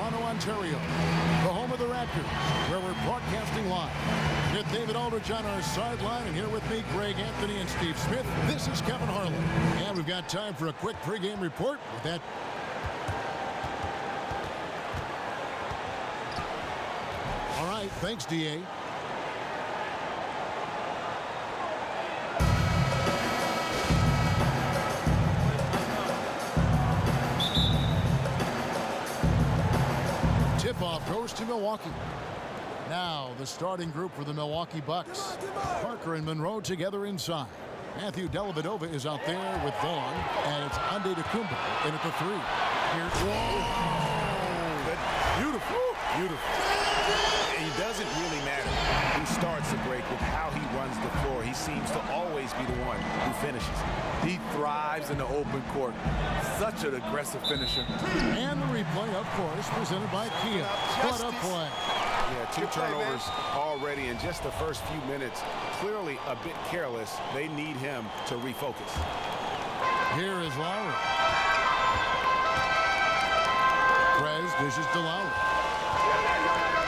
Toronto, Ontario, the home of the Raptors, where we're broadcasting live. With David Aldridge on our sideline, and here with me, Greg Anthony and Steve Smith. This is Kevin Harlan. And we've got time for a quick pregame report with that. All right, thanks, DA. Tip-off goes to Milwaukee. Now the starting group for the Milwaukee Bucks. Parker and Monroe together inside. Matthew Dellavedova is out there with Vaughn, and it's Antetokounmpo in at the three. Here's Beautiful. Beautiful. It doesn't really matter who starts the break with how he runs the floor. He seems to always be the one who finishes. He thrives in the open court. Such an aggressive finisher. And the replay, of course, presented by Kia. Split up play. Yeah, two turnovers already in just the first few minutes. Clearly a bit careless. They need him to refocus. Here is Lowry. Prez dishes to Lowry.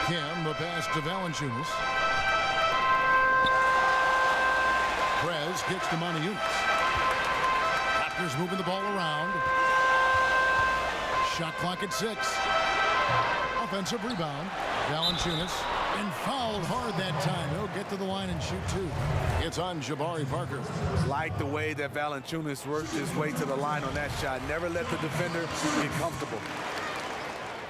Kim, the pass to Valanciunas. Prez kicks to Moniunas. Raptors moving the ball around. Shot clock at 6. Offensive rebound. Valanciunas, and fouled hard that time. He'll get to the line and shoot two. It's on Jabari Parker. Like the way that Valanciunas worked his way to the line on that shot. Never let the defender get comfortable.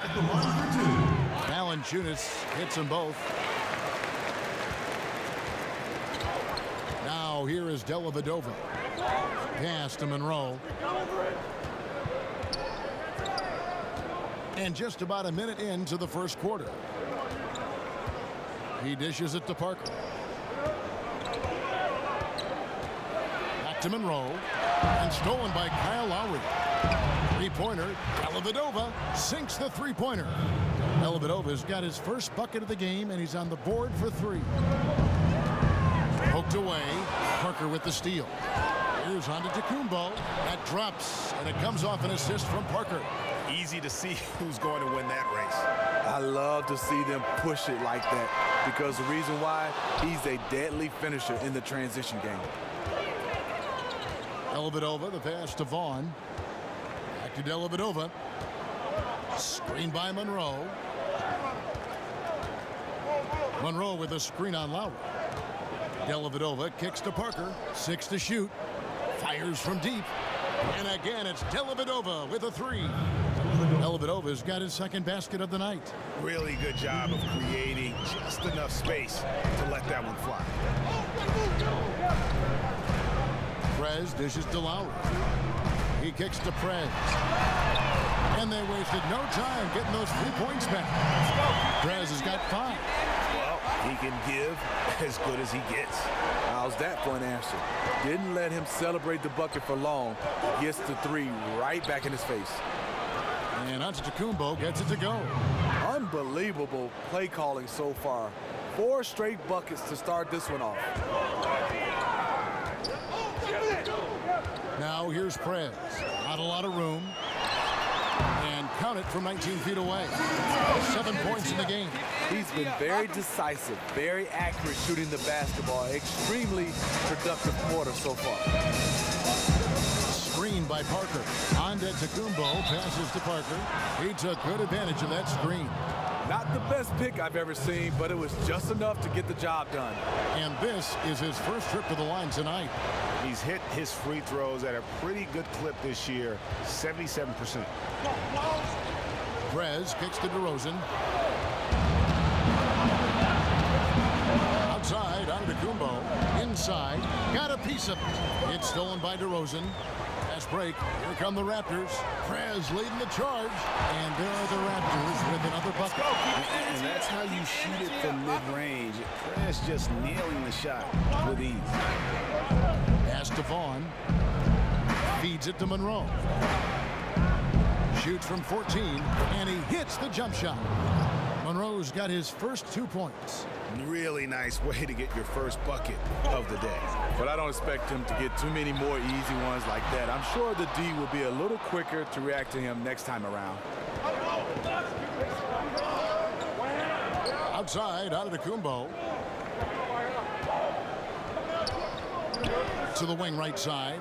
At the line for two. Valanciunas hits them both. Now here is Dellavedova. Pass to Monroe. And just about a minute into the first quarter. He dishes it to Parker. Back to Monroe. And stolen by Kyle Lowry. Three-pointer. Dellavedova sinks the three-pointer. Dellavedova's got his first bucket of the game, and he's on the board for three. Poked away. Parker with the steal. Here's Antetokounmpo. That drops, and it comes off an assist from Parker. Easy to see who's going to win that race. I love to see them push it like that, because the reason why, he's a deadly finisher in the transition game. Dellavedova, the pass to Vaughn. Back to Dellavedova. Screen by Monroe. Monroe with a screen on Lowry. Dellavedova kicks to Parker. 6 to shoot. Fires from deep. And again, it's Dellavedova with a three. Dellavedova's got his second basket of the night. Really good job of creating just enough space to let that one fly. Prez dishes to Lowry. He kicks to Prez. And they wasted no time getting those 3 points back. Prez has got 5. Well, he can give as good as he gets. How's that for an answer? Didn't let him celebrate the bucket for long. Gets the three right back in his face. And Antetokounmpo gets it to go. Unbelievable play calling so far. 4 straight buckets to start this one off. Now here's Prez. Not a lot of room. And count it from 19 feet away. 7 points in the game. He's been very decisive, very accurate shooting the basketball. Extremely productive quarter so far. Screen by Parker. Antetokounmpo passes to Parker. He took good advantage of that screen. Not the best pick I've ever seen, but it was just enough to get the job done. And this is his first trip to the line tonight. He's hit his free throws at a pretty good clip this year, 77%. Prez kicks to DeRozan. Outside, Antetokounmpo. Inside, got a piece of it. It's stolen by DeRozan. Fast break. Here come the Raptors. Prez leading the charge. And there are the Raptors with another bucket. And that's how you shoot it from mid-range. Prez just nailing the shot with ease. Pass to Vaughn. Feeds it to Monroe. Shoots from 14, and he hits the jump shot. Monroe's got his first 2 points. Really nice way to get your first bucket of the day. But I don't expect him to get too many more easy ones like that. I'm sure the D will be a little quicker to react to him next time around. Outside, Antetokounmpo. To the wing right side.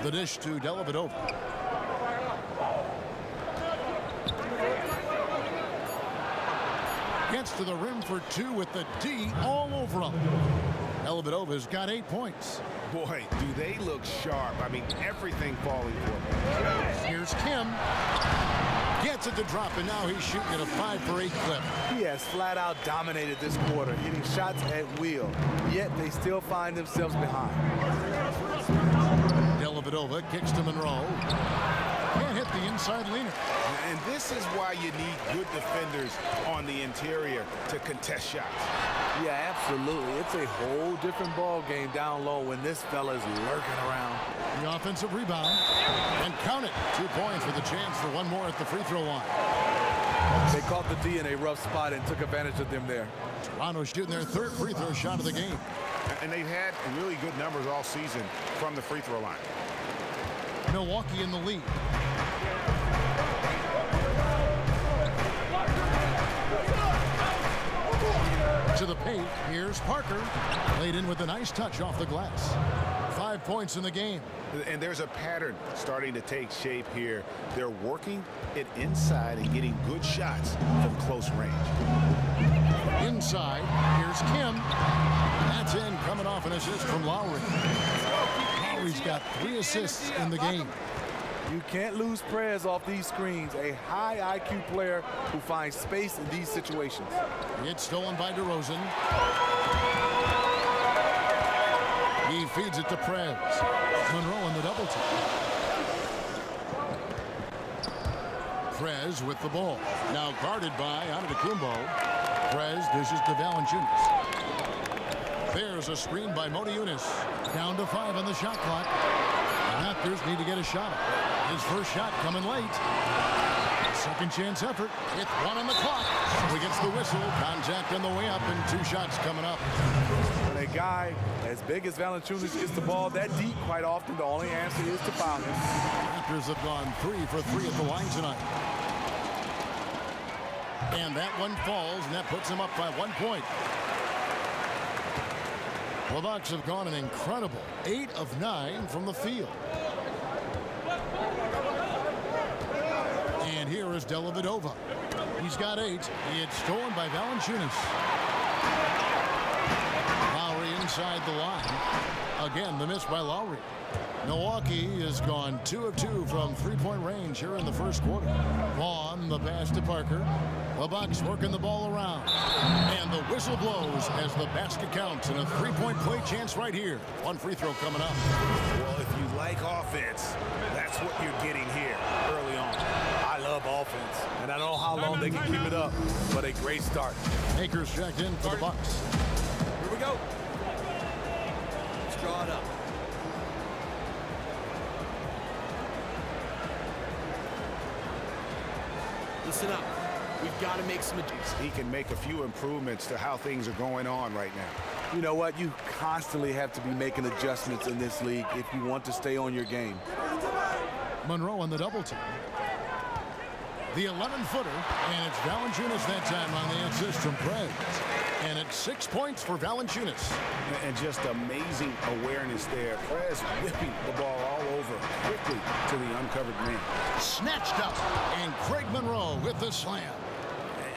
The dish to Dellavedova. Gets to the rim for two with the D all over him. Dellavedova's got 8 points. Boy, do they look sharp. I mean, everything falling for them. Here's Kim. Gets it to drop, and now he's shooting at a 5 for 8 clip. He has flat out dominated this quarter, hitting shots at will, yet they still find themselves behind. Dellavedova kicks to Monroe. Can't hit the inside leaner. And this is why you need good defenders on the interior to contest shots. Yeah, absolutely. It's a whole different ball game down low when this fella is lurking around. The offensive rebound. And count it. 2 points with a chance for one more at the free throw line. They caught the D in a rough spot and took advantage of them there. Toronto shooting their 3rd free throw shot of the game. And they've had really good numbers all season from the free throw line. Milwaukee in the lead. To the paint, here's Parker. Laid in with a nice touch off the glass. 5 points in the game. And there's a pattern starting to take shape here. They're working it inside and getting good shots from close range. Inside, here's Kim. That's in, coming off an assist from Lowry. Lowry's got 3 assists in the game. You can't lose Perez off these screens. A high IQ player who finds space in these situations. It's stolen by DeRozan. He feeds it to Perez. Monroe in the double team. Perez with the ball. Now guarded by Antetokounmpo. Perez dishes to Valanciunas. There's a screen by Modiunas. Down to 5 on the shot clock. The Raptors need to get a shot up. His first shot coming late. Second chance effort. It's 1 on the clock. So he gets the whistle. Contact on the way up and 2 shots coming up. When a guy as big as Valanciunas gets the ball that deep, quite often the only answer is to foul him. Raptors have gone 3 for 3 at the line tonight. And that one falls, and that puts them up by 1 point. The Bucks have gone an incredible 8 of 9 from the field. And here is Dellavedova. He's got 8. It's stolen by Valanciunas. Lowry inside the line. Again, the miss by Lowry. Milwaukee has gone 2 of 2 from 3-point range here in the first quarter. Vaughn, the pass to Parker. The Bucks working the ball around. And the whistle blows as the basket counts and a 3-point play chance right here. 1 free throw coming up. Well, if you like offense, that's what you're getting here early on. I love offense, and I don't know how long they can keep it up, but a great start. Akers checked in for the Bucks. Here we go. Let's draw it up. Listen up. We've got to make some adjustments. He can make a few improvements to how things are going on right now. You know what? You constantly have to be making adjustments in this league if you want to stay on your game. Monroe on the double team. The 11-footer, and it's Valanciunas that time on the assist from Perez. And it's 6 points for Valanciunas. And just amazing awareness there. Perez whipping the ball all over quickly to the uncovered man. Snatched up, and Craig Monroe with the slam.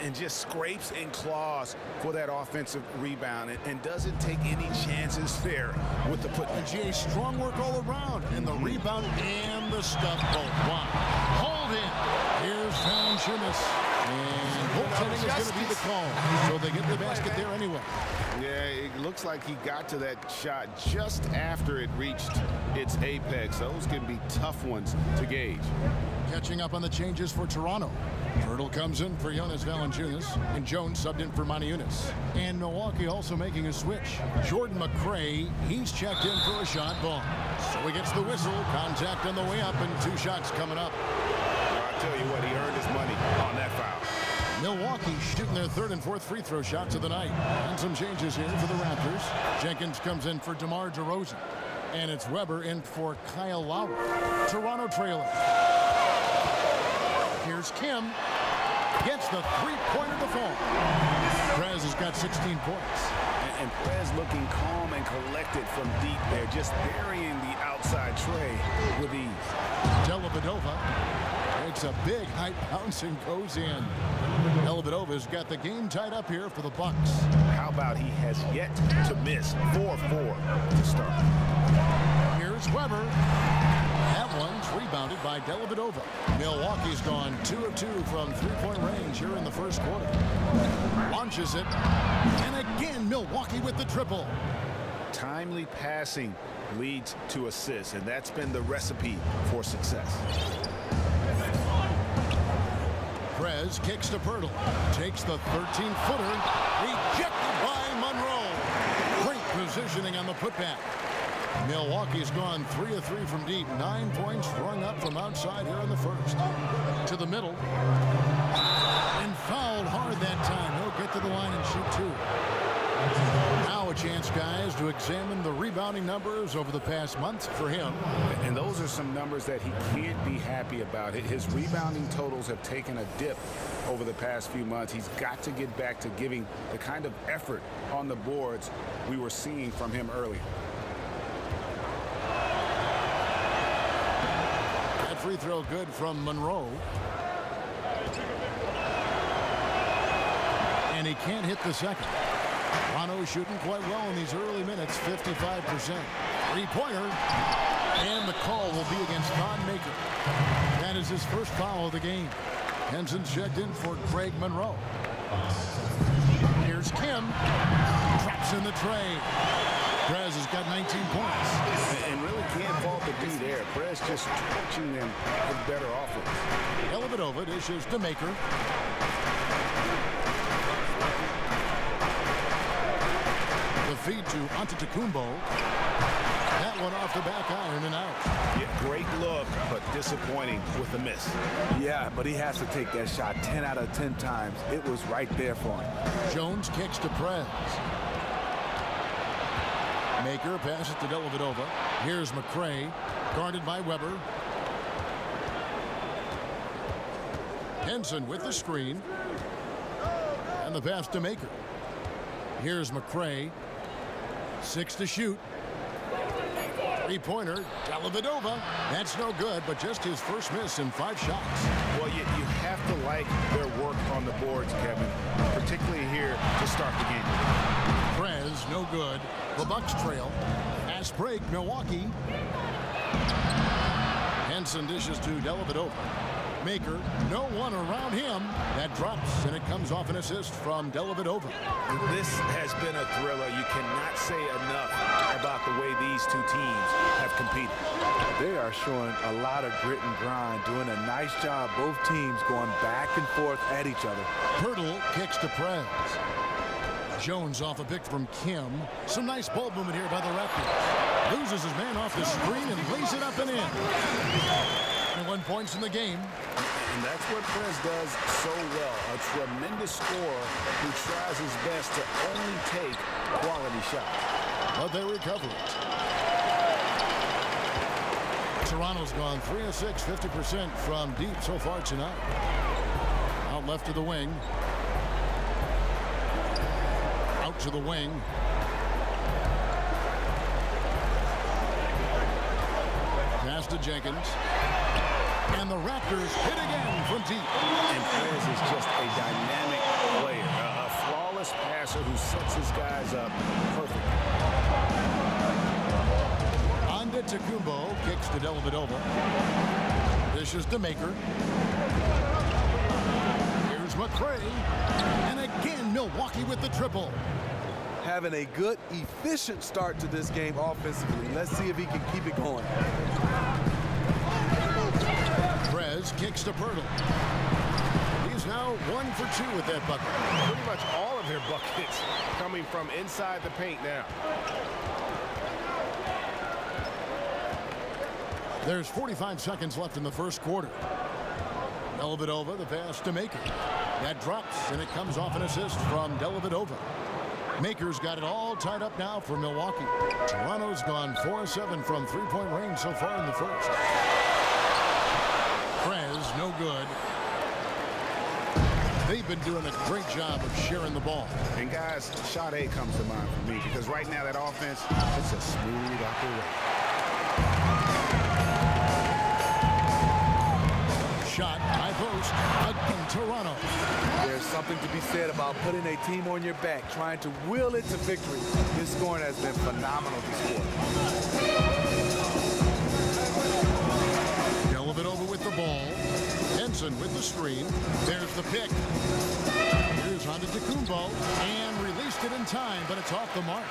And just scrapes and claws for that offensive rebound and doesn't take any chances there with the put. And Jay, strong work all around, and the rebound and the stuff both. Wow. Hold in. Here's Valanciunas. And goaltending is going to be the call. So they get the basket there anyway. Yeah, it looks like he got to that shot just after it reached its apex. Those can be tough ones to gauge. Catching up on the changes for Toronto. Turtle comes in for Jonas Valanciunas, and Jones subbed in for Modiunas. And Milwaukee also making a switch. Jordan McRae, he's checked in for a shot ball. So he gets the whistle, contact on the way up, and 2 shots coming up. I'll tell you what, he earned his money on that foul. Milwaukee shooting their 3rd and 4th free throw shots of the night. And some changes here for the Raptors. Jenkins comes in for DeMar DeRozan. And it's Weber in for Kyle Lowry. Toronto trailing. Here's Here's Kim. Gets the three-pointer to fall. Prez has got 16 points. And Prez looking calm and collected from deep there, just burying the outside tray with ease. Dellavedova takes a big height bounce and goes in. Dellavedova's got the game tied up here for the Bucks. How about he has yet to miss 4-4 to start. Here's Weber. That one's rebounded by Dellavedova. Milwaukee's gone 2 of 2 from three-point range here in the first quarter. Launches it. And again, Milwaukee with the triple. Timely passing leads to assists, and that's been the recipe for success. Prez kicks to Pirtle. Takes the 13-footer. Rejected by Monroe. Great positioning on the putback. Milwaukee's gone 3 of 3 from deep. 9 points rung up from outside here in the first. To the middle. And fouled hard that time. He'll get to the line and shoot 2. Now a chance, guys, to examine the rebounding numbers over the past month for him. And those are some numbers that he can't be happy about. His rebounding totals have taken a dip over the past few months. He's got to get back to giving the kind of effort on the boards we were seeing from him earlier. That free throw good from Monroe. And he can't hit the second. Toronto shooting quite well in these early minutes, 55%. Three-pointer, and the call will be against Thon Maker. That is his first foul of the game. Henson's checked in for Greg Monroe. Here's Kim. Traps in the tray. Prez has got 19 points. And really can't fault the D there. Prez just torching them with better offense. Dellavedova dishes to Maker. The feed to Antetokounmpo. That one off the back iron and out. Yeah, great look, but disappointing with the miss. Yeah, but he has to take that shot 10 out of 10 times. It was right there for him. Jones kicks to Prez. Maker passes to Dellavedova. Here's McCray, guarded by Weber. Henson with the screen. And the pass to Maker. Here's McCray. 6 to shoot. Three-pointer, Dellavedova. That's no good, but just his first miss in 5 shots. Well, you have to like their work on the boards, Kevin, particularly here to start the game. Prez, no good. The Bucks trail. Fast break, Milwaukee. Henson dishes to Dellavedova. Maker, no one around him. That drops, and it comes off an assist from Dellavedova. This has been a thriller. You cannot say enough about the way these two teams have competed. They are showing a lot of grit and grind, doing a nice job. Both teams going back and forth at each other. Pirtle kicks to Prez. Jones off a pick from Kim. Some nice ball movement here by the Raptors. Loses his man off the screen and lays it up and in. 21 points in the game. And that's what Prez does so well. A tremendous scorer who tries his best to only take quality shots. But they recover it. Toronto's gone 3 of 6, 50% from deep so far tonight. Out left of the wing. Out to the wing. Pass to Jenkins. And the Raptors hit again from deep. And Prez is just a dynamic player, a flawless passer who sets his guys up perfectly. Antetokounmpo kicks to Dellavedova. Dishes to Maker. Here's McCray. And again, Milwaukee with the triple. Having a good, efficient start to this game offensively. Let's see if he can keep it going. Prez kicks to Pirtle. He's now 1 for 2 with that bucket. Pretty much all of their buckets coming from inside the paint now. There's 45 seconds left in the first quarter. Dellavedova, the pass to Maker. That drops, and it comes off an assist from Dellavedova. Maker's got it all tied up now for Milwaukee. Toronto's gone 4 of 7 from three-point range so far in the first. Prez, no good. They've been doing a great job of sharing the ball. And guys, Sade comes to mind for me because right now that offense, it's a smooth operation. Shot high post again, Toronto. There's something to be said about putting a team on your back, trying to will it to victory. His scoring has been phenomenal this quarter. Dellavedova with the ball. Henson with the screen. There's the pick. Here's on to Tecumbo and released it in time, but it's off the mark.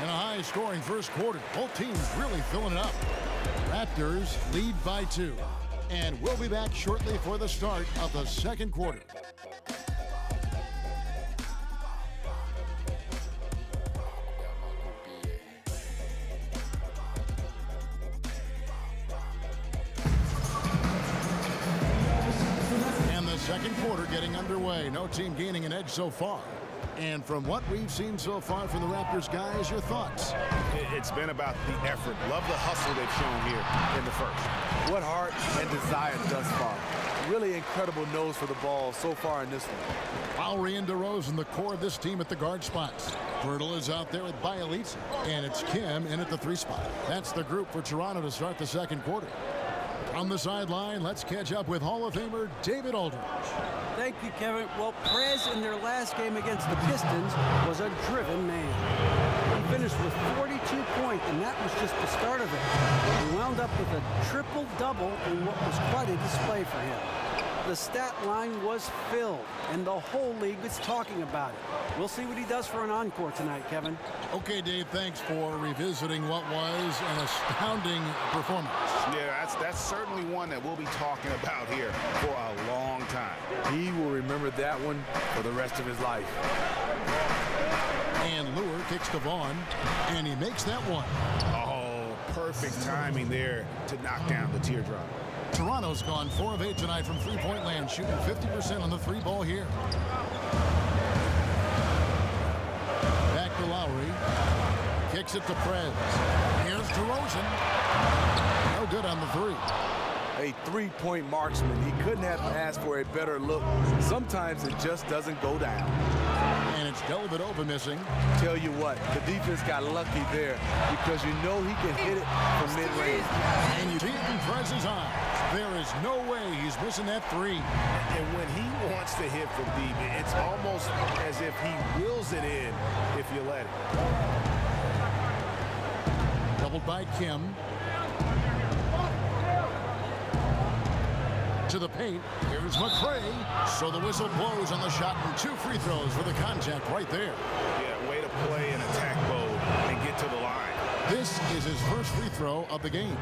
In a high-scoring first quarter, both teams really filling it up. Raptors lead by 2. And we'll be back shortly for the start of the second quarter. And the second quarter getting underway. No team gaining an edge so far. And from what we've seen so far from the Raptors, guys, your thoughts? It's been about the effort. Love the hustle they've shown here in the first. What heart and desire thus far. Really incredible nose for the ball so far in this one. Lowry and DeRozan, the core of this team at the guard spots. Pirtle is out there with Bielitsa, and it's Kim in at the 3 spot. That's the group for Toronto to start the second quarter. On the sideline, let's catch up with Hall of Famer David Aldridge. Thank you, Kevin. Well, Prez in their last game against the Pistons was a driven man. He finished with 42 points, and that was just the start of it. He wound up with a triple-double in what was quite a display for him. The stat line was filled, and the whole league was talking about it. We'll see what he does for an encore tonight, Kevin. Okay, Dave, thanks for revisiting what was an astounding performance. Yeah, that's certainly one that we'll be talking about here for a long time. He will remember that one for the rest of his life. And Lure kicks to Vaughn, and he makes that one. Oh, perfect timing there to knock down the teardrop. Toronto's gone 4 of 8 tonight from three-point land, shooting 50% on the 3 ball here. Back to Lowry. Kicks it to Prez. Here's DeRozan. No good on the 3. A 3-point marksman. He couldn't have asked for a better look. Sometimes it just doesn't go down. And it's Dellavedova missing. Tell you what, the defense got lucky there because you know he can hit it from mid-range. And you see it in Prez's eyes. There is no way he's missing that 3. And when he wants to hit from deep, it's almost as if he wills it in if you let it. Doubled by Kim. To the paint. Here's McRae. So the whistle blows on the shot and 2 free throws for the contact right there. Yeah, way to play in attack mode and get to the line. This is his first free throw of the game.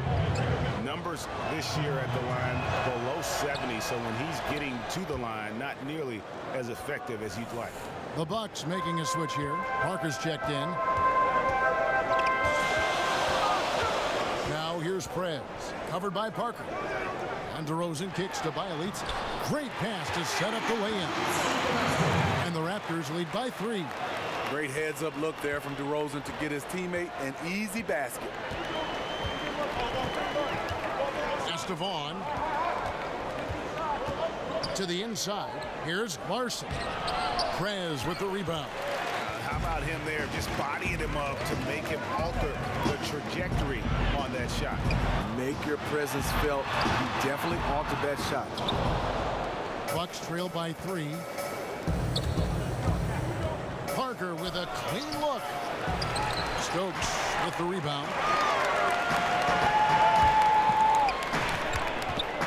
Numbers this year at the line below 70, so when he's getting to the line, not nearly as effective as you'd like. The Bucks making a switch here. Parker's checked in. Now here's Prez, covered by Parker. And DeRozan kicks to Bielitsa. Great pass to set up the lay-in. And the Raptors lead by 3. Great heads-up look there from DeRozan to get his teammate an easy basket. Vaughn to the inside. Here's Larson. Prez with the rebound. How about him there, just bodying him up to make him alter the trajectory on that shot. Make your presence felt. He definitely altered that shot. Bucks trail by 3. Parker with a clean look. Stokes with the rebound.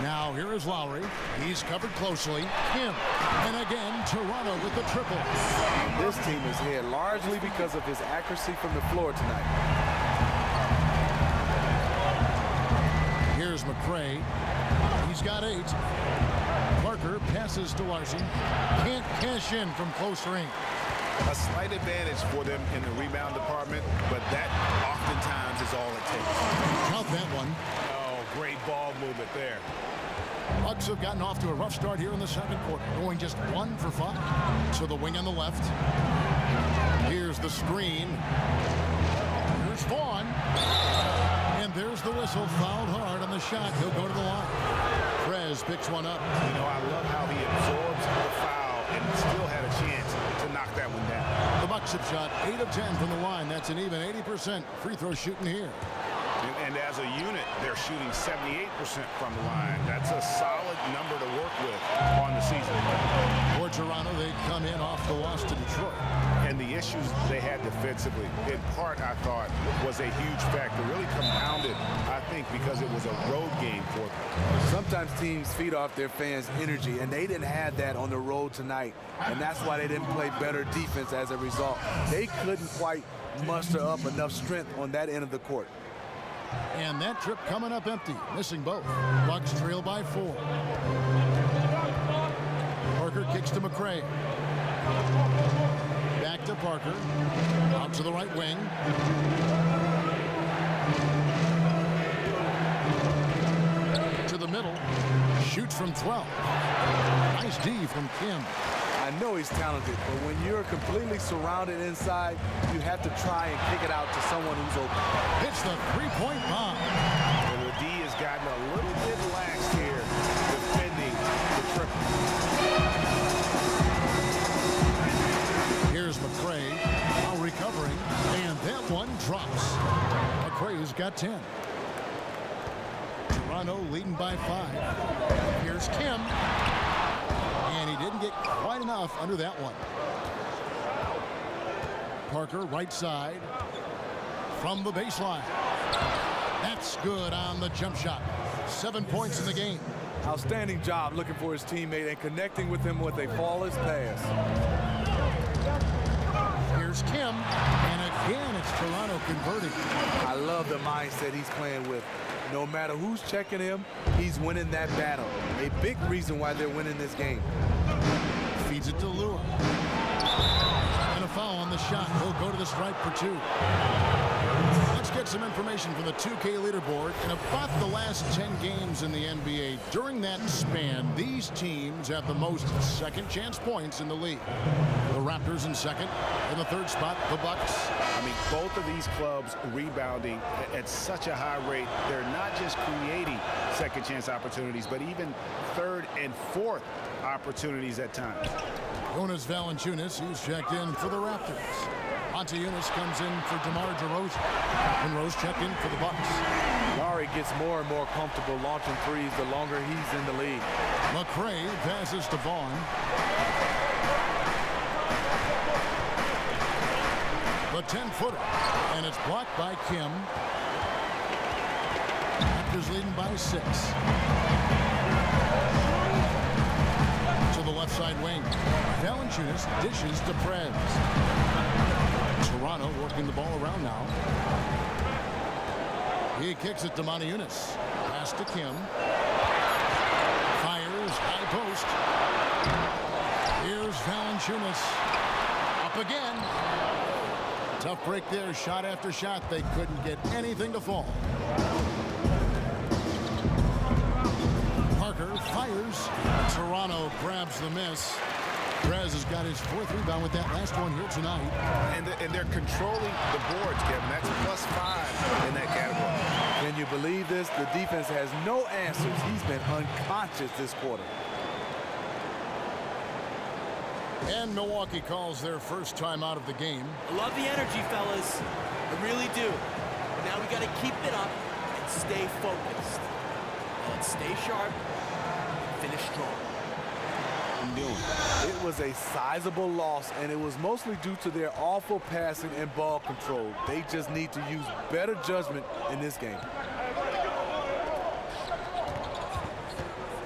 Now here is Lowry. He's covered closely. Him. And again, Toronto with the triple. This team is here largely because of his accuracy from the floor tonight. Here's McRae. He's got 8. Parker passes to Larson. Can't cash in from close range. A slight advantage for them in the rebound department, but that oftentimes is all it takes. Count that one. Oh, great ball movement there. Bucks have gotten off to a rough start here in the second quarter, going just 1 for 5. So the wing on the left. Here's the screen. Here's Vaughn. And there's the whistle. Fouled hard on the shot. He'll go to the line. Prez picks one up. You know, I love how he absorbs the foul and still had a chance to knock that one down. The Bucks have shot 8 of 10 from the line. That's an even 80% free throw shooting here. And as a unit, they're shooting 78% from the line. That's a solid number to work with on the season. For Toronto, they come in off the loss to Detroit. And the issues they had defensively, in part, I thought, was a huge factor. Really compounded, I think, because it was a road game for them. Sometimes teams feed off their fans' energy, and they didn't have that on the road tonight. And that's why they didn't play better defense as a result. They couldn't quite muster up enough strength on that end of the court. And that trip coming up empty, missing both. Bucks trail by 4. Parker kicks to McRae. Back to Parker. Out to the right wing. To the middle. Shoots from 12. Nice D from Kim. I know he's talented, but when you're completely surrounded inside, you have to try and kick it out to someone who's open. Hits the three-point bomb. And the D has gotten a little bit lax here, defending the triple. Here's McRae, now recovering, and that one drops. McRae's got 10. Toronto leading by 5. Here's Kim. And he didn't get quite enough under that one. Parker, right side. From the baseline. That's good on the jump shot. 7 points in the game. Outstanding job looking for his teammate and connecting with him with a flawless pass. Here's Kim. And again, it's Toronto converting. I love the mindset he's playing with. No matter who's checking him, he's winning that battle. A big reason why they're winning this game. Feeds it to Lure. And a foul on the shot. He'll go to the stripe for 2. Let's get some information from the 2K leaderboard. In about the last 10 games in the NBA, during that span, these teams have the most second chance points in the league. The Raptors in second. In the third spot, the Bucks. I mean, both of these clubs rebounding at such a high rate. They're not just creating second chance opportunities, but even third and fourth opportunities at times. Jonas Valanciunas, he's checked in for the Raptors. Valanciunas comes in for DeMar DeRozan. And Rose checked in for the Bucks. Larry gets more and more comfortable launching threes the longer he's in the league. McRae passes to Vaughn. The 10-footer, and it's blocked by Kim. Raptors leading by 6. To the left side wing. Valanciunas dishes to Prez. Toronto working the ball around now. He kicks it to Valanciunas. Pass to Kim. Fires, high post. Here's Valanciunas. Up again. Tough break there, shot after shot. They couldn't get anything to fall. Parker fires. Toronto grabs the miss. Perez has got his 4th rebound with that last one here tonight. And they're controlling the boards, Kevin. That's +5 in that category. Can you believe this? The defense has no answers. He's been unconscious this quarter. And Milwaukee calls their first time out of the game. I love the energy, fellas. I really do. But now we got to keep it up and stay focused. Let's stay sharp and finish strong. It was a sizable loss, and it was mostly due to their awful passing and ball control. They just need to use better judgment in this game.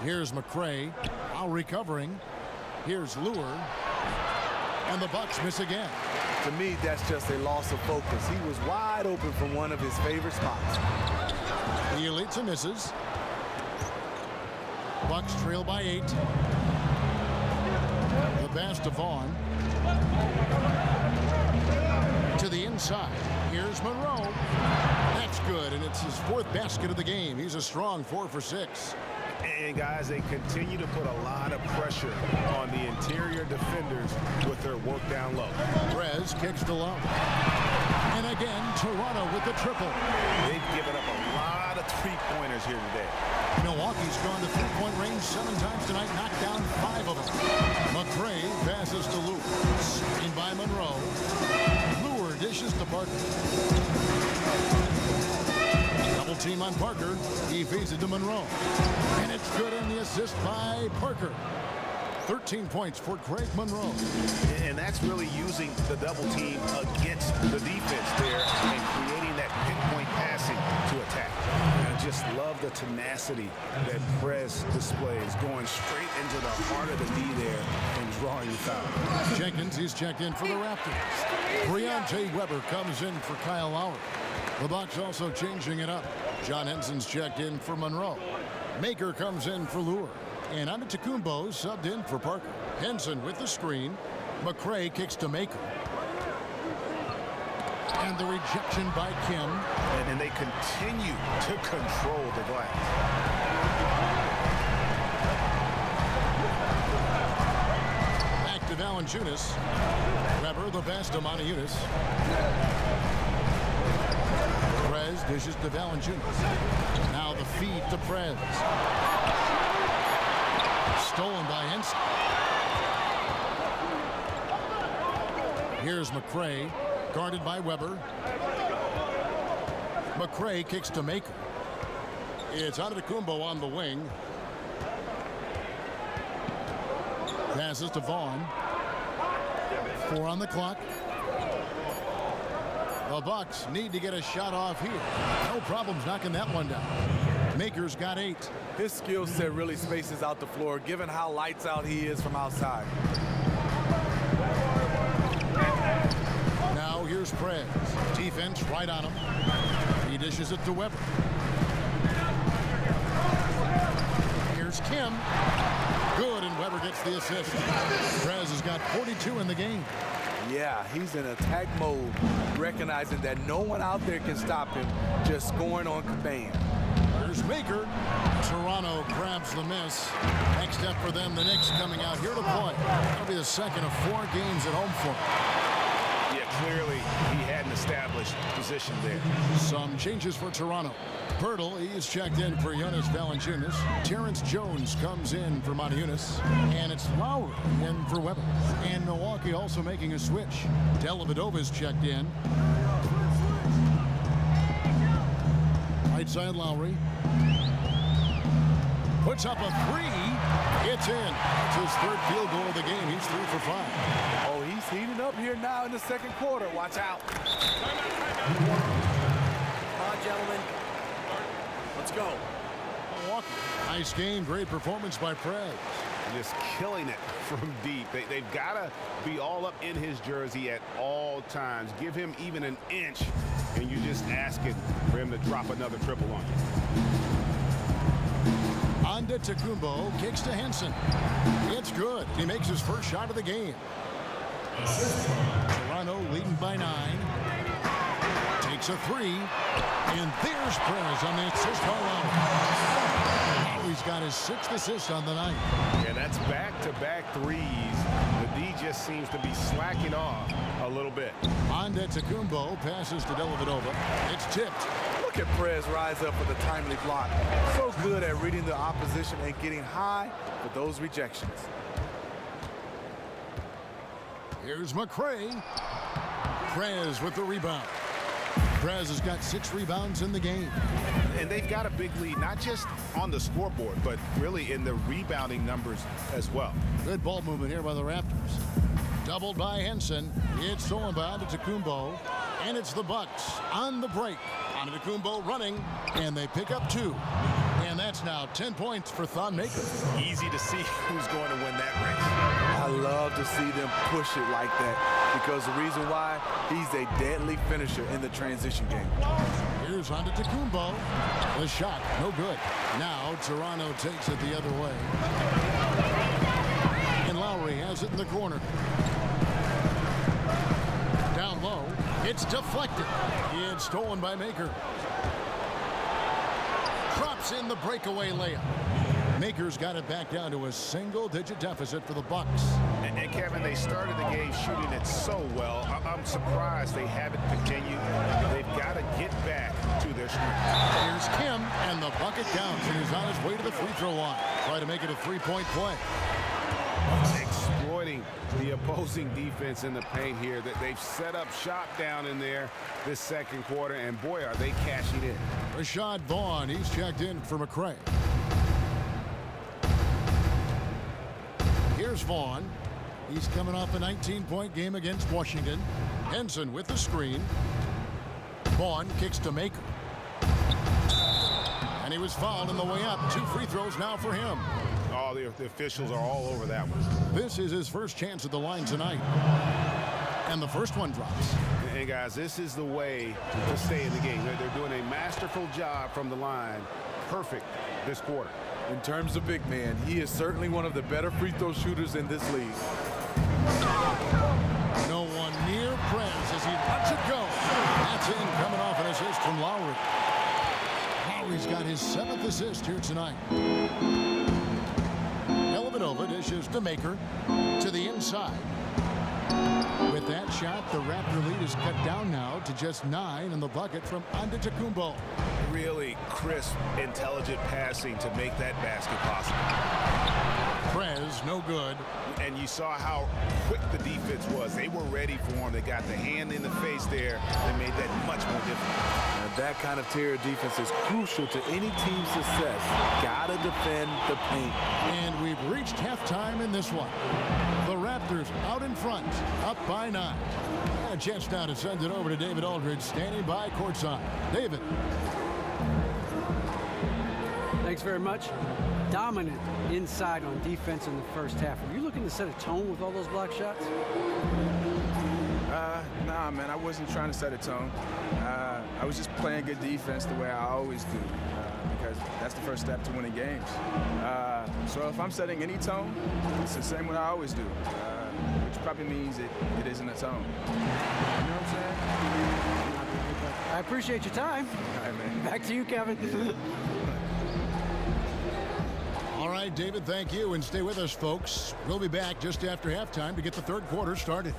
Here's McRae, now recovering. Here's Lure. And the Bucks miss again. To me, that's just a loss of focus. He was wide open from one of his favorite spots. The Elites misses. Bucks trail by 8. The pass to Vaughn. To the inside. Here's Monroe. That's good, and it's his 4th basket of the game. He's a strong 4 for 6. And guys, they continue to put a lot of pressure on the interior defenders with their work down low. Perez kicks to low. And again, Toronto with the triple. They've given up a lot of three-pointers here today. Milwaukee's gone to 3-point range 7 times tonight, knocked down 5 of them. McRae Parker. Double team on Parker. He feeds it to Monroe. And it's good in the assist by Parker. 13 points for Greg Monroe. And that's really using the double team against the defense there and creating that pinpoint passing to attack. I just love the tenacity that Prez displays, going straight into the heart of the D there and drawing the foul. Jenkins, he's checked in for the Raptors. Briante Weber comes in for Kyle Lowry. The Bucks also changing it up. John Henson's checked in for Monroe. Maker comes in for Lure. And Antetokounmpo subbed in for Parker. Henson with the screen. McRae kicks to Maker. And the rejection by Kim. And they continue to control the glass. Back to Valanciunas. Weber the pass to Montejunas. Prez dishes to Valanciunas. Now the feed to Prez. Stolen by Henson. Here's McRae, guarded by Weber. McRae kicks to Maker. It's Antetokounmpo on the wing. Passes to Vaughn. 4 on the clock. The Bucks need to get a shot off here. No problems knocking that one down. Maker's got 8. His skill set really spaces out the floor, given how lights out he is from outside. Now here's Prez. Defense right on him. He dishes it to Weber. Here's Kim. Good, and Weber gets the assist. Prez has got 42 in the game. Yeah, he's in attack mode, recognizing that no one out there can stop him, just scoring on command. Here's Maker. Toronto grabs the miss. Next step for them, the Knicks coming out here to play. That'll be the second of 4 games at home for him. Yeah, clearly he had an established position there. Some changes for Toronto. Pirtle, he's checked in for Jonas Valanciunas. Terrence Jones comes in for Montejunas. And it's Lowry in for Weber. And Milwaukee also making a switch. Dellavedova's checked in. Right side Lowry. Puts up a 3. It's in. It's his 3rd field goal of the game. He's 3 for 5. Oh, he's heating up here now in the second quarter. Watch out. Come on, gentlemen. Let's go. Milwaukee. Nice game. Great performance by Prez. Just killing it from deep. They've got to be all up in his jersey at all times. Give him even an inch, and you're just asking for him to drop another triple on you. Antetokounmpo kicks to Henson. It's good. He makes his first shot of the game. Toronto leading by 9. Takes a 3. And there's Prez on the assist by Lowry. He's got his 6th assist on the night. Yeah, that's back-to-back threes. The D just seems to be slacking off a little bit. Antetokounmpo passes to Dellavedova. It's tipped. Look at Prez rise up with a timely block. So good at reading the opposition and getting high for those rejections. Here's McRae. Prez with the rebound. Prez has got 6 rebounds in the game. And they've got a big lead, not just on the scoreboard, but really in the rebounding numbers as well. Good ball movement here by the Raptors. Doubled by Henson. It's stolen by Antetokounmpo. And it's the Bucks on the break. Antetokounmpo running, and they pick up 2. And that's now 10 points for Thon Maker. Easy to see who's going to win that race. I love to see them push it like that because the reason why, he's a deadly finisher in the transition game. Here's Antetokounmpo. The shot, no good. Now Toronto takes it the other way. And Lowry has it in the corner. Down low. It's deflected. It's stolen by Maker. Drops in the breakaway layup. Maker's got it back down to a single-digit deficit for the Bucks. And Kevin, they started the game shooting it so well. I'm surprised they haven't continued. They've got to get back to their strength. Here's Kim, and the bucket counts, and he's on his way to the free throw line. Try to make it a 3-point play. Exploiting the opposing defense in the paint here. That they've set up shop down in there this second quarter, and boy, are they cashing in. Rashad Vaughn, he's checked in for McCray. Here's Vaughn. He's coming off a 19-point game against Washington. Henson with the screen. Vaughn kicks to Maker. And he was fouled on the way up. 2 free throws now for him. Oh, the officials are all over that one. This is his first chance at the line tonight. And the first one drops. And guys, this is the way to stay in the game. They're doing a masterful job from the line. Perfect this quarter. In terms of big man, he is certainly one of the better free throw shooters in this league. No one near Prez as he lets it go. That's in, coming off an assist from Lowry. Lowry's got his 7th assist here tonight. Dellavedova dishes to Maker to the inside. With that shot, the Raptor lead is cut down now to just 9 in the bucket from Antetokounmpo. Really crisp, intelligent passing to make that basket possible. Prez, no good. And you saw how quick the defense was. They were ready for him. They got the hand in the face there and made that much more difficult. And that kind of terror defense is crucial to any team's success. Gotta defend the paint. And we've reached halftime in this one. The Raptors out in front, up by 9. And a chance now to send it over to David Aldridge, standing by courtside. David. Thanks very much. Dominant inside on defense in the first half. Are you looking to set a tone with all those block shots? Nah, man, I wasn't trying to set a tone. I was just playing good defense the way I always do, because that's the first step to winning games. So if I'm setting any tone, it's the same way I always do, which probably means it isn't a tone. You know what I'm saying? I appreciate your time. All right, man. Back to you, Kevin. All right, David, thank you. And stay with us, folks. We'll be back just after halftime to get the third quarter started.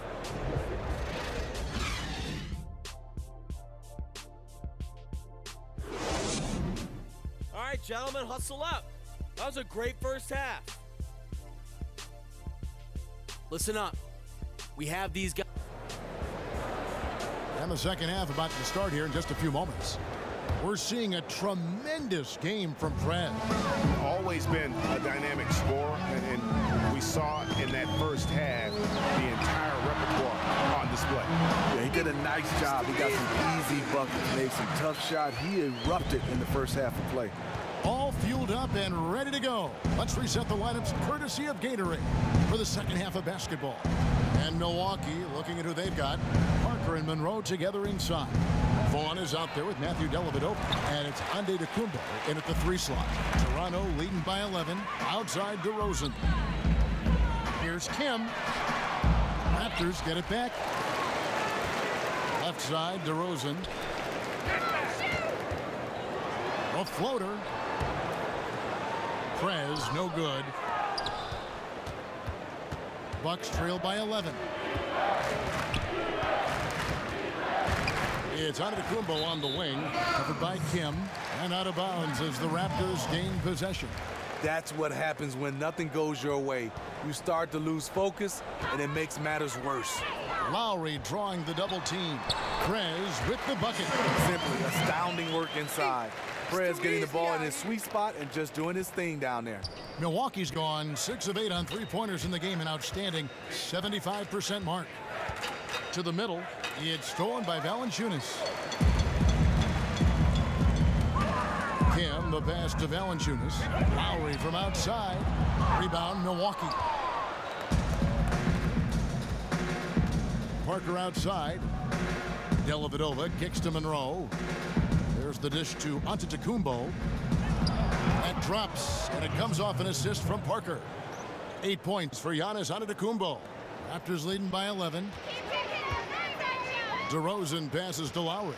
All right, gentlemen, hustle up. That was a great first half. Listen up. We have these guys. And the second half about to start here in just a few moments. We're seeing a tremendous game from Prez. Always been a dynamic scorer, and we saw in that first half the entire repertoire on display. Yeah, he did a nice job. He got some easy buckets, made some tough shots. He erupted in the first half of play. All fueled up and ready to go. Let's reset the lineups courtesy of Gatorade for the second half of basketball. And Milwaukee looking at who they've got. Parker and Monroe together inside. Vaughn is out there with Matthew Dellavedova, and it's Antetokounmpo in at the 3 slot. Toronto leading by 11. Outside DeRozan. Here's Kim. Raptors get it back. Left side DeRozan. A floater. Prez, no good. Bucks trail by 11. It's Antetokounmpo on the wing, covered by Kim, and out of bounds as the Raptors gain possession. That's what happens when nothing goes your way. You start to lose focus, and it makes matters worse. Lowry drawing the double team. Prez with the bucket. Simply astounding work inside. Prez getting the ball in his sweet spot and just doing his thing down there. Milwaukee's gone 6 of 8 on three-pointers in the game, an outstanding 75% mark. To the middle, it's stolen by Valanciunas. Kim, the pass to Valanciunas. Lowry from outside. Rebound, Milwaukee. Parker outside. Dellavedova kicks to Monroe. There's the dish to Antetokounmpo. That drops, and it comes off an assist from Parker. 8 points for Giannis Antetokounmpo. Raptors leading by 11. DeRozan passes to Lowry.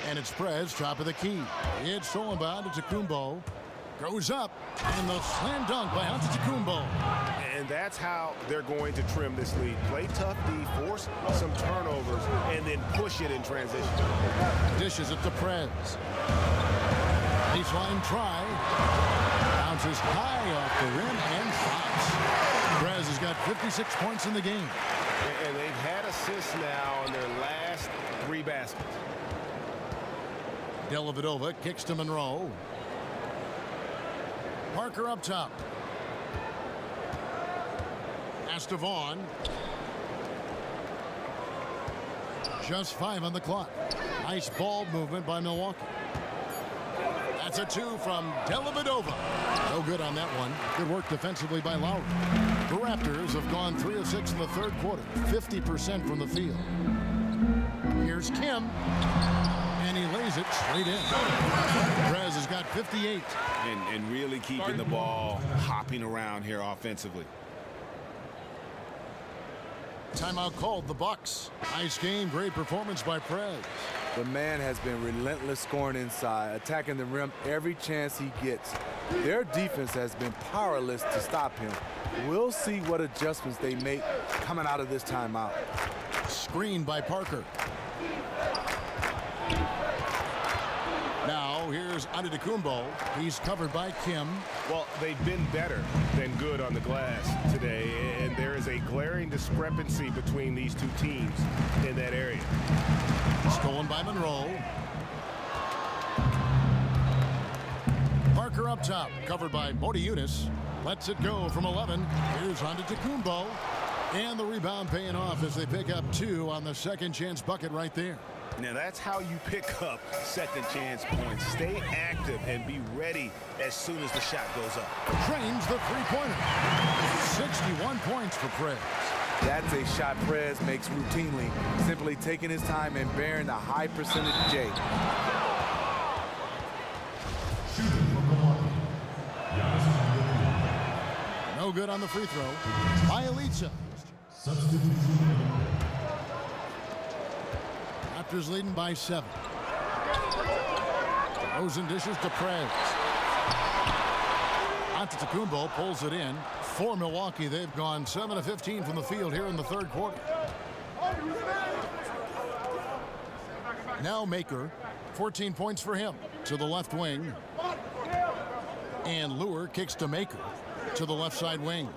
And it's Prez, top of the key. It's stolen by Antetokounmpo. Goes up, and the slam dunk by Antetokounmpo. And that's how they're going to trim this lead. Play tough D, force some turnovers, and then push it in transition. Dishes it to Prez. Baseline try. Bounces high off the rim and stops. Prez has got got 56 points in the game. And they've had assists now in their last 3 baskets. Dellavedova kicks to Monroe. Parker up top. Pass to Vaughn. Just 5 on the clock. Nice ball movement by Milwaukee. That's a 2 from Dellavedova. No good on that one. Good work defensively by Lowry. The Raptors have gone 3 of 6 in the third quarter. 50% from the field. Here's Kim. And he lays it straight in. Perez has got 58. And really keeping the ball hopping around here offensively. Timeout called, the Bucks. Nice game, great performance by Perez. The man has been relentless scoring inside, attacking the rim every chance he gets. Their defense has been powerless to stop him. We'll see what adjustments they make coming out of this timeout. Screen by Parker. Now here's Antetokounmpo. He's covered by Kim. Well, they've been better than good on the glass today, and there is a glaring discrepancy between these two teams in that area. Stolen by Monroe. Parker up top, covered by Motiejunas. Lets it go from 11. Here's Antetokounmpo. And the rebound paying off as they pick up 2 on the second chance bucket right there. Now that's how you pick up second chance points. Stay active and be ready as soon as the shot goes up. Trains the three-pointer. 61 points for Perez. That's a shot Perez makes routinely, simply taking his time and bearing the high percentage J. No good on the free throw. Bielitsa. Raptors leading by 7. Rosen dishes to Perez. Antetokounmpo pulls it in. For Milwaukee, they've gone 7 of 15 from the field here in the third quarter. Now Maker, 14 points for him. To the left wing. And Lure kicks to Maker. To the left side wing.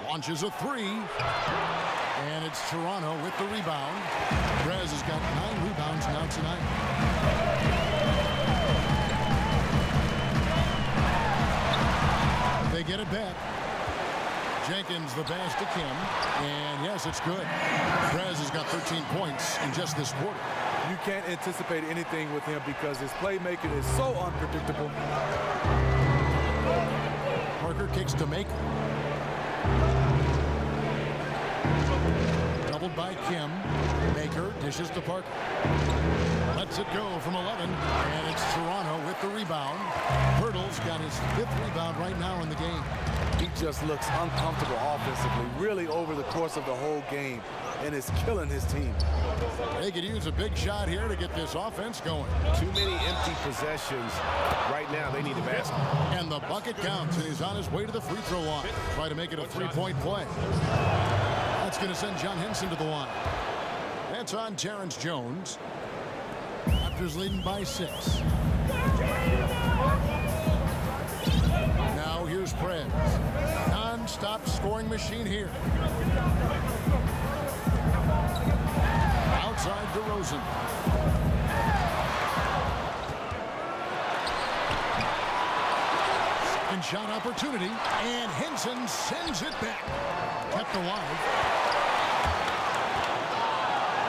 Launches a 3. And it's Toronto with the rebound. Perez has got 9 rebounds now tonight. They get it back. Jenkins the pass to Kim. And yes, it's good. Perez has got 13 points in just this quarter. You can't anticipate anything with him because his playmaking is so unpredictable. Parker kicks to Maker. Doubled by Kim. Maker dishes to Parker. Lets it go from 11. And it's Toronto with the rebound. Hurdle's got his 5th rebound right now in the game. He just looks uncomfortable offensively, really over the course of the whole game, and it's killing his team. They could use a big shot here to get this offense going. Too many empty possessions. Right now, they need a basket. And the bucket counts, and he's on his way to the free throw line. Try to make it a 3-point play. That's going to send John Henson to the line. That's on Terrence Jones. Raptors leading by 6. Now here's Perez. Non-stop scoring machine here. Outside DeRozan. Second shot opportunity, and Henson sends it back. Kept alive.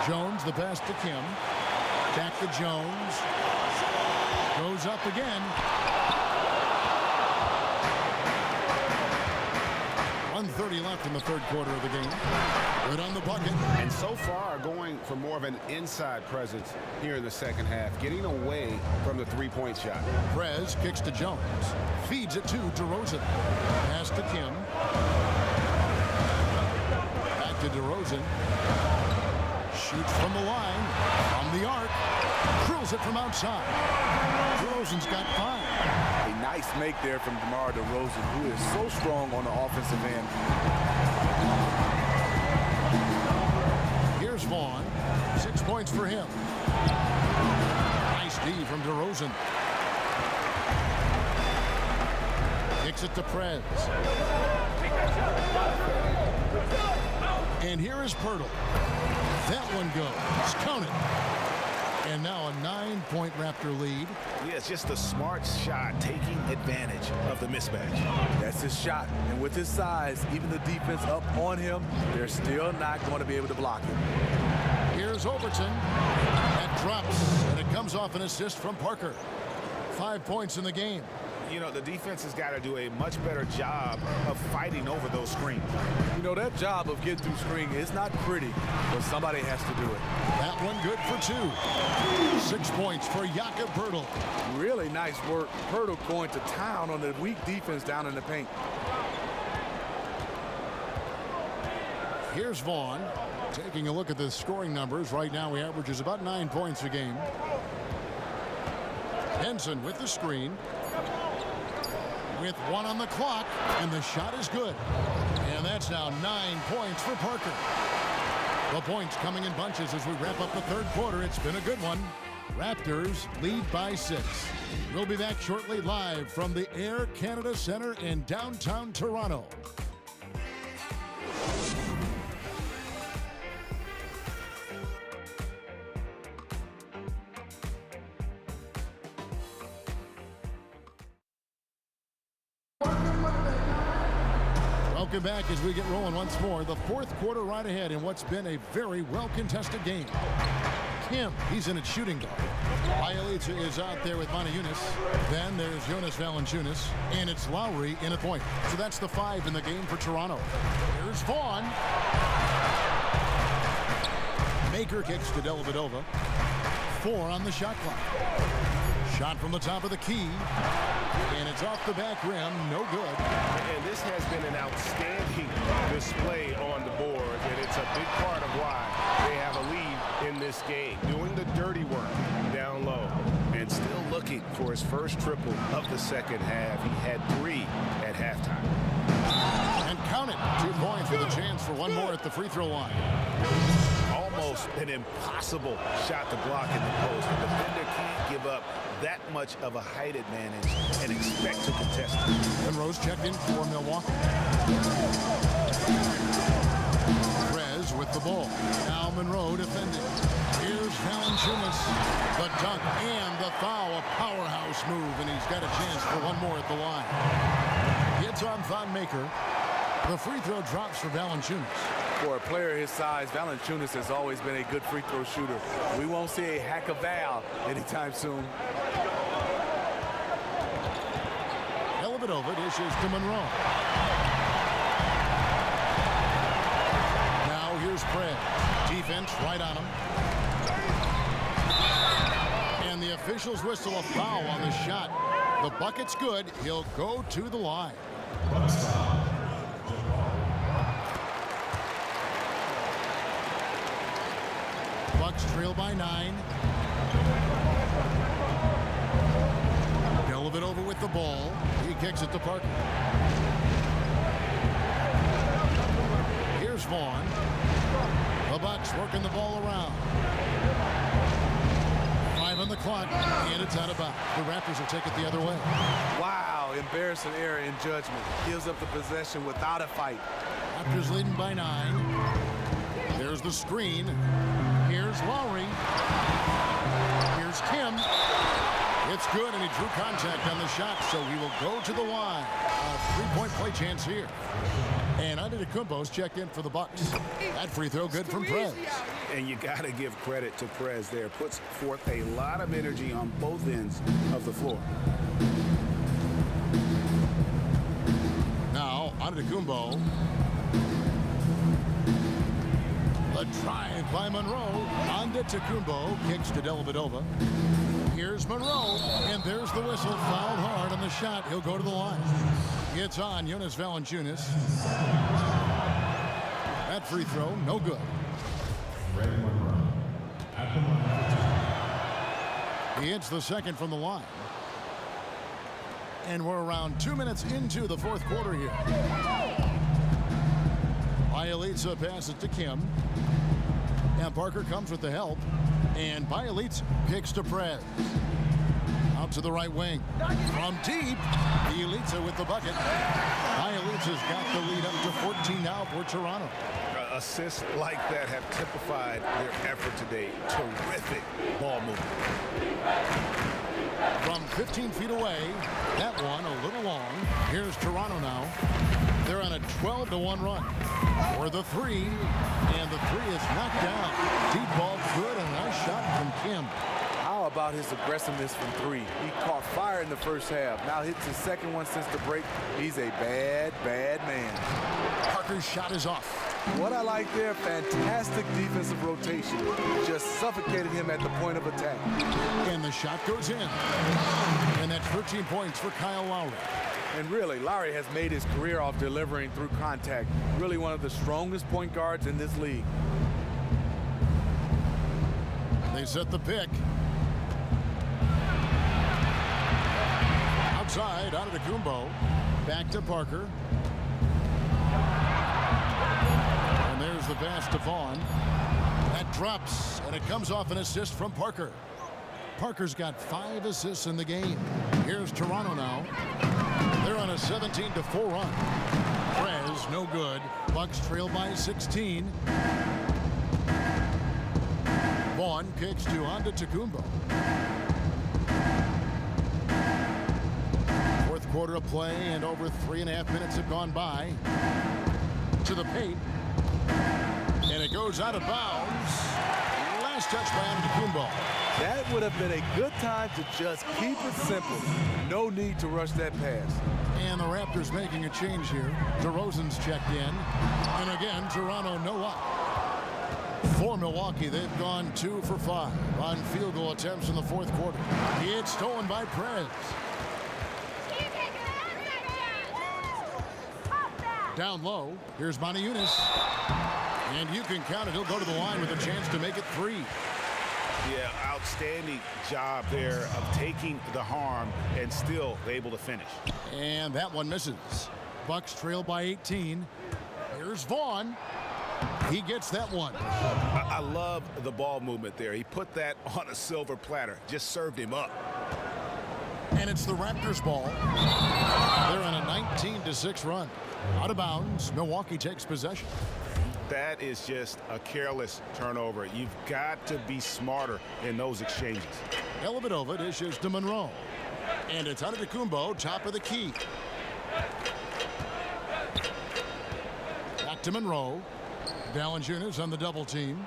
Jones, the pass to Kim. Back to Jones. Goes up again. 1:30 left in the third quarter of the game. Good on the bucket. And so far going for more of an inside presence here in the second half, getting away from the three-point shot. Perez kicks to Jones. Feeds it to DeRozan. Pass to Kim. Back to DeRozan. Shoots from the line. From the arc. Drills it from outside. DeRozan's got 5. A nice make there from DeMar DeRozan, who is so strong on the offensive end. Here's Vaughn. 6 points for him. Nice D from DeRozan. Kicks it to Perez. Here's Pirtle. That one goes. Count it. And now a 9-point Raptor lead. Yeah, it's just a smart shot taking advantage of the mismatch. That's his shot. And with his size, even the defense up on him, they're still not going to be able to block him. Here's Overton. That drops, and it comes off an assist from Parker. 5 points in the game. You know, the defense has got to do a much better job of fighting over those screens. You know, that job of getting through screen is not pretty, but somebody has to do it. That one good for 2. 6 points for Jakob Pirtle. Really nice work. Pirtle going to town on the weak defense down in the paint. Here's Vaughn. Taking a look at the scoring numbers. Right now he averages about 9 points a game. Henson with the screen. With 1 on the clock, and the shot is good. And that's now 9 points for Parker. The points coming in bunches as we wrap up the third quarter. It's been a good one. Raptors lead by 6. We'll be back shortly live from the Air Canada Centre in downtown Toronto. Welcome back as we get rolling once more. The fourth quarter right ahead in what's been a very well-contested game. Kim, he's in at shooting guard. Bielitsa is out there with Manajunas. Then there's Jonas Valanciunas, and it's Lowry in at point. So that's the 5 in the game for Toronto. Here's Vaughn. Maker kicks to Dellavedova. 4 on the shot clock. Shot from the top of the key. And it's off the back rim, no good. And this has been an outstanding display on the board, and it's a big part of why they have a lead in this game. Doing the dirty work down low and still looking for his first triple of the second half. He had 3 at halftime. And count it. 2 points with a chance for one more at the free throw line. Almost an impossible shot to block in the post. The defender can't give up that much of a height advantage and expect to contest it. Monroe's checked in for Milwaukee. Perez with the ball. Now Monroe defending. Here's Valanciunas. The dunk and the foul. A powerhouse move, and he's got a chance for one more at the line. Gets on Von Maker. The free throw drops for Valanciunas. For a player his size, Valanciunas has always been a good free throw shooter. We won't see a hack of Val anytime soon. Dellavedova dishes to Monroe. Now here's Fred. Defense right on him. And the officials whistle a foul on the shot. The bucket's good. He'll go to the line. Bucks trail by 9. Dellavedova with the ball. He kicks it to Parker. Here's Vaughn. The Bucks working the ball around. 5 on the clock, and it's out of bounds. The Raptors will take it the other way. Wow, embarrassing error in judgment. Gives up the possession without a fight. Raptors leading by 9. There's the screen. Here's Lowry. Here's Kim. It's good, and he drew contact on the shot, so he will go to the line. A 3-point play chance here. And Antetokounmpo's checked in for the Bucks. That free throw good from Perez. And you got to give credit to Perez there. Puts forth a lot of energy on both ends of the floor. Now, Antetokounmpo. The drive by Monroe. Antetokounmpo kicks to Dellavedova. Here's Monroe, and there's the whistle. Fouled hard on the shot. He'll go to the line. It's on Jonas Valanciunas. That free throw, no good. He hits the second from the line. And we're around 2 minutes into the fourth quarter here. Bielitsa passes to Kim. And Parker comes with the help. And Bielitsa kicks to Perez. Out to the right wing. From deep, Bielitsa with the bucket. Bielitsa's got the lead up to 14 now for Toronto. Assists like that have typified their effort today. Terrific ball movement. From 15 feet away, that one a little long. Here's Toronto now. They're on a 12-1 run. For the three, and the three is knocked down. Deep ball good, and a nice shot from Kim. How about his aggressiveness from three? He caught fire in the first half. Now hits his second one since the break. He's a bad, bad man. Parker's shot is off. What I like there, fantastic defensive rotation. Just suffocated him at the point of attack. And the shot goes in. And that's 13 points for Kyle Lowry. And really, Lowry has made his career off delivering through contact. Really one of the strongest point guards in this league. They set the pick. Outside, out of Antetokounmpo. Back to Parker. And there's the pass to Vaughn. That drops, and it comes off an assist from Parker. Parker's got 5 assists in the game. Here's Toronto now. They're on a 17-4 run. Prez, no good. Bucks trail by 16. Vaughn kicks to Antetokounmpo. Fourth quarter of play, and over 3.5 minutes have gone by. To the paint. And it goes out of bounds. Last touch by Antetokounmpo. That would have been a good time to just keep it simple. No need to rush that pass. And the Raptors making a change here. DeRozan's checked in. And again, Toronto no up. For Milwaukee, they've gone 2 for 5 on field goal attempts in the fourth quarter. It's stolen by Prez. Down low, here's Moniunas. And you can count it. He'll go to the line with a chance to make it 3. Yeah, outstanding job there of taking the harm and still able to finish. And that one misses. Bucks trail by 18. Here's Vaughn. He gets that one. I love the ball movement there. He put that on a silver platter. Just served him up. And it's the Raptors ball. They're on a 19-6 run. Out of bounds, Milwaukee takes possession. That is just a careless turnover. You've got to be smarter in those exchanges. Dellavedova dishes to Monroe. And it's Antetokounmpo, top of the key. Back to Monroe. Valanciunas on the double team.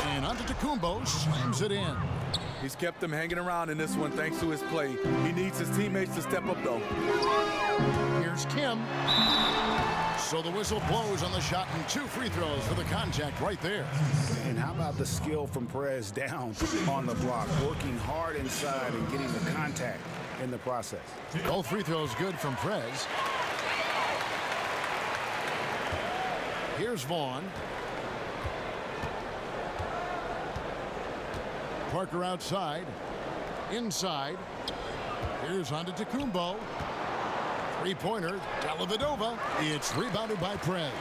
And Antetokounmpo slams it in. He's kept them hanging around in this one thanks to his play. He needs his teammates to step up, though. Here's Kim. So the whistle blows on the shot, and 2 free throws for the contact right there. And how about the skill from Perez down on the block, working hard inside and getting the contact in the process. Both free throws good from Prez. Here's Vaughn. Parker outside. Inside. Here's Antetokounmpo. Three-pointer, Dellavedova. It's rebounded by Prez.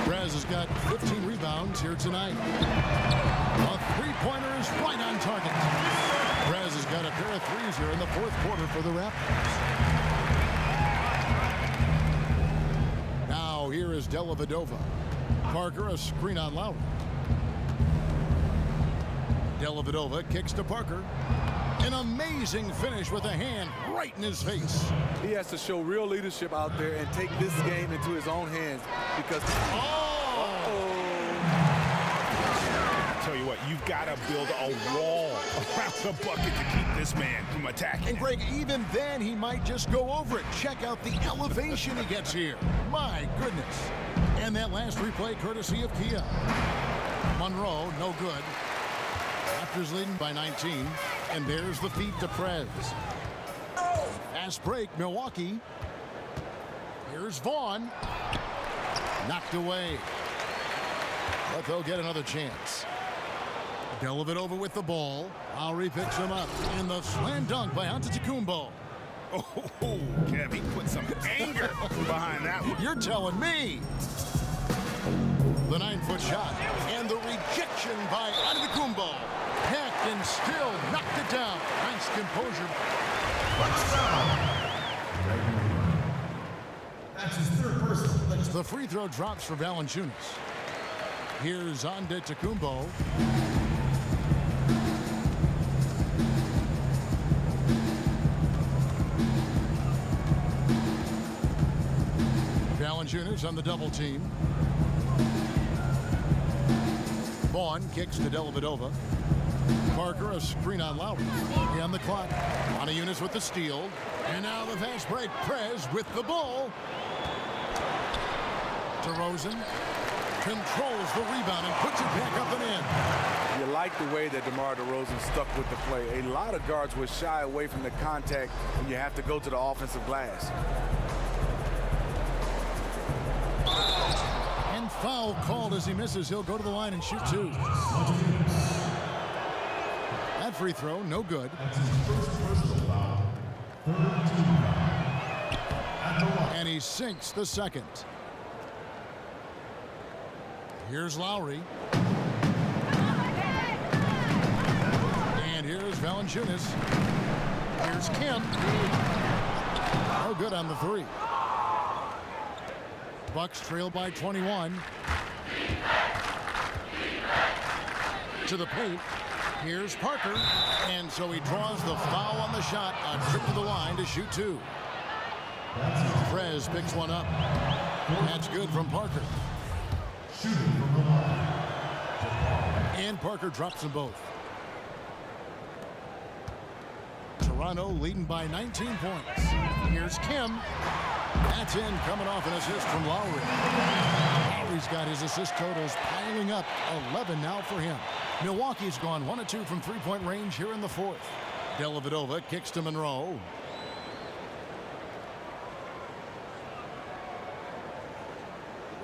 Prez has got 15 rebounds here tonight. A three-pointer is right on target. Prez has got a pair of threes here in the fourth quarter for the Raptors. Now here is Dellavedova. Parker a screen on Lowry. Dellavedova kicks to Parker. An amazing finish with a hand right in his face. He has to show real leadership out there and take this game into his own hands because... I tell you what, you've got to build a wall around the bucket to keep this man from attacking. And Greg, even then, he might just go over it. Check out the elevation he gets here. My goodness. And that last replay courtesy of Kia. Monroe, no good. Raptors leading by 19. And there's the feed to Prez. Fast break, Milwaukee. Here's Vaughn. Knocked away. But they'll get another chance. Dellavedova with the ball. Lowry picks him up. And the slam dunk by Antetokounmpo. Oh, Kev, he put some anger behind that one. You're telling me. The 9-foot shot. And the rejection by Antetokounmpo. Heck, and still knocked it down. Nice composure. That's his third personal. The free throw drops for Valanciunas. Here's Antetokounmpo. Valanciunas on the double team. Vaughn kicks to Dellavedova. Parker a screen on Lowry. On the clock. Valanciunas with the steal. And now the fast break. Prez with the ball. DeRozan controls the rebound and puts it back up and in. You like the way that DeMar DeRozan stuck with the play. A lot of guards will shy away from the contact when you have to go to the offensive glass. And foul called as he misses. He'll go to the line and shoot two. That free throw, no good. And he sinks the second. Here's Lowry. And here's Valanciunas. Here's Kim. No good on the three. Bucks trail by 21. To the paint. Here's Parker. And so he draws the foul on the shot. A trip to the line to shoot two. Prez picks one up. That's good from Parker. And Parker drops them both. Toronto leading by 19 points. Here's Kim. That's in, coming off an assist from Lowry. Lowry's got his assist totals piling up. 11 now for him. Milwaukee's gone 1 of 2 from three-point range here in the fourth. Dellavedova kicks to Monroe.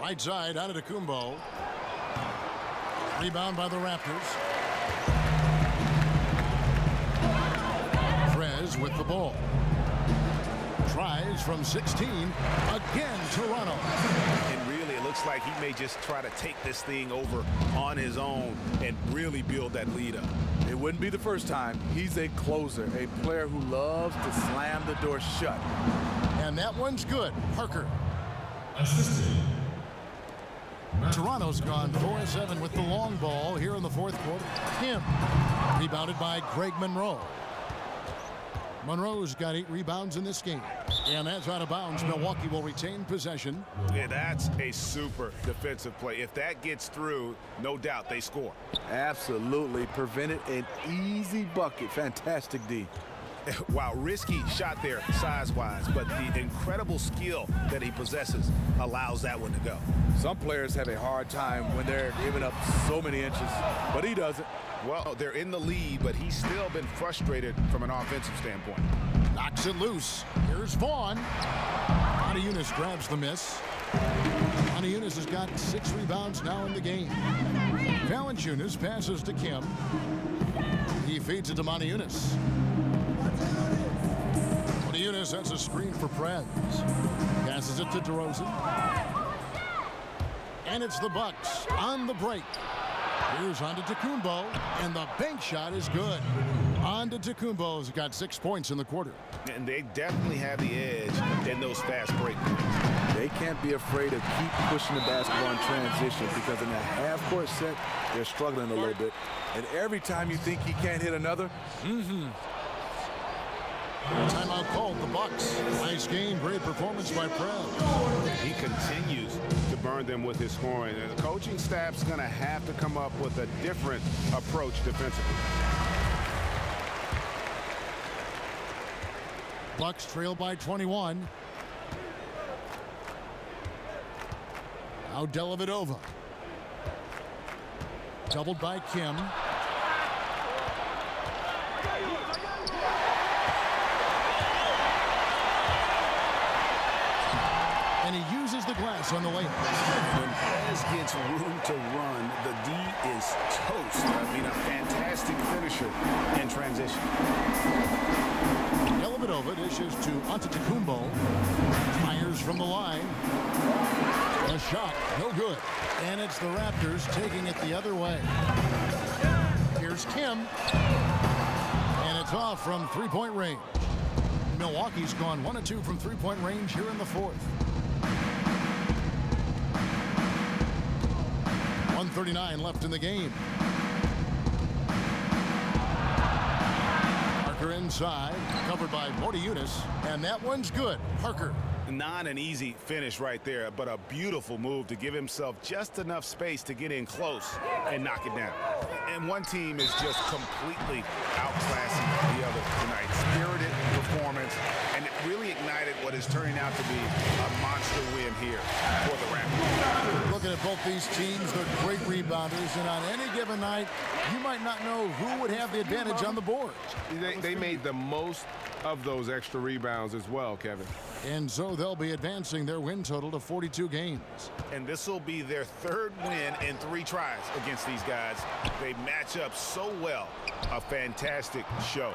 Right side, Antetokounmpo. Rebound by the Raptors. Prez with the ball. Tries from 16. Again, Toronto. And really, it looks like he may just try to take this thing over on his own and really build that lead up. It wouldn't be the first time. He's a closer, a player who loves to slam the door shut. And that one's good. Parker. Toronto's gone 4-7 with the long ball here in the fourth quarter. Kim. Rebounded by Greg Monroe. Monroe's got 8 rebounds in this game. And that's out of bounds. Milwaukee will retain possession. Yeah, that's a super defensive play. If that gets through, no doubt they score. Absolutely. Prevented an easy bucket. Fantastic D. Wow, risky shot there size-wise, but the incredible skill that he possesses allows that one to go. Some players have a hard time when they're giving up so many inches, but he doesn't. Well, they're in the lead, but he's still been frustrated from an offensive standpoint. Knocks it loose. Here's Vaughn. Valanciunas grabs the miss. Valanciunas has got 6 rebounds now in the game. Valanciunas passes to Kim. He feeds it to Valanciunas. Valanciunas sets a screen for Prez. Passes it to DeRozan. And it's the Bucks on the break. Here's Antetokounmpo, and the bank shot is good. Antetokounmpo's got 6 points in the quarter. And they definitely have the edge in those fast break. They can't be afraid to keep pushing the basketball in transition because in the half-court set, they're struggling a little bit. And every time you think he can't hit another, Timeout called, the Bucks. Nice game, great performance by Prez. He continues to burn them with his scoring. And the coaching staff's going to have to come up with a different approach defensively. Bucks trail by 21. Now Dellavedova. Doubled by Kim. And he uses the glass on the layup. When Prez gets room to run, the D is toast. I mean, a fantastic finisher in transition. Dellavedova dishes to Antetokounmpo. Fires from the line. A shot, no good. And it's the Raptors taking it the other way. Here's Kim. And it's off from three-point range. Milwaukee's gone 1 of 2 from three-point range here in the fourth. 1:39 left in the game. Parker inside, covered by Mortiunas, and that one's good. Parker. Not an easy finish right there, but a beautiful move to give himself just enough space to get in close and knock it down. And one team is just completely outclassing the other tonight. Spirited performance, and it really ignited what is turning out to be a monster win here for the Raptors. Looking at both these teams, they're great rebounders, and on any given night, you might not know who would have the advantage on the boards. They made the most of those extra rebounds as well, Kevin. And so they'll be advancing their win total to 42 games. And this will be their third win in 3 tries against these guys. They match up so well. A fantastic show.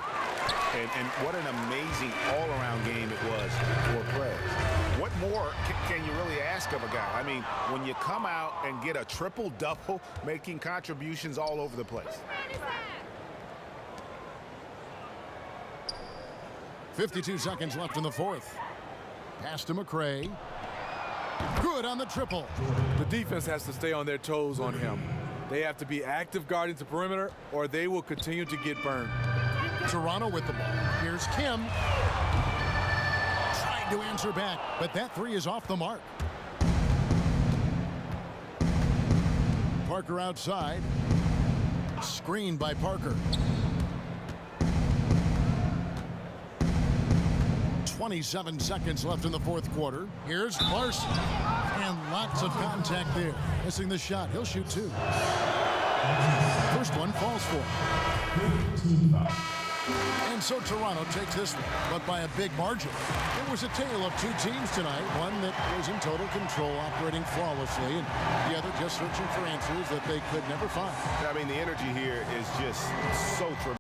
And what an amazing all-around game it was for Prez. What more can you really ask of a guy? I mean, when you come out and get a triple-double, making contributions all over the place. 52 seconds left in the fourth. Pass to McRae. Good on the triple. The defense has to stay on their toes on him. They have to be active guarding the perimeter, or they will continue to get burned. Toronto with the ball. Here's Kim. Trying to answer back, but that 3 is off the mark. Parker outside. Screened by Parker. 27 seconds left in the fourth quarter. Here's Larson. And lots of contact there. Missing the shot. He'll shoot 2. First one falls for him. And so Toronto takes this one, but by a big margin. It was a tale of 2 teams tonight. One that was in total control, operating flawlessly, and the other just searching for answers that they could never find. I mean, the energy here is just so tremendous.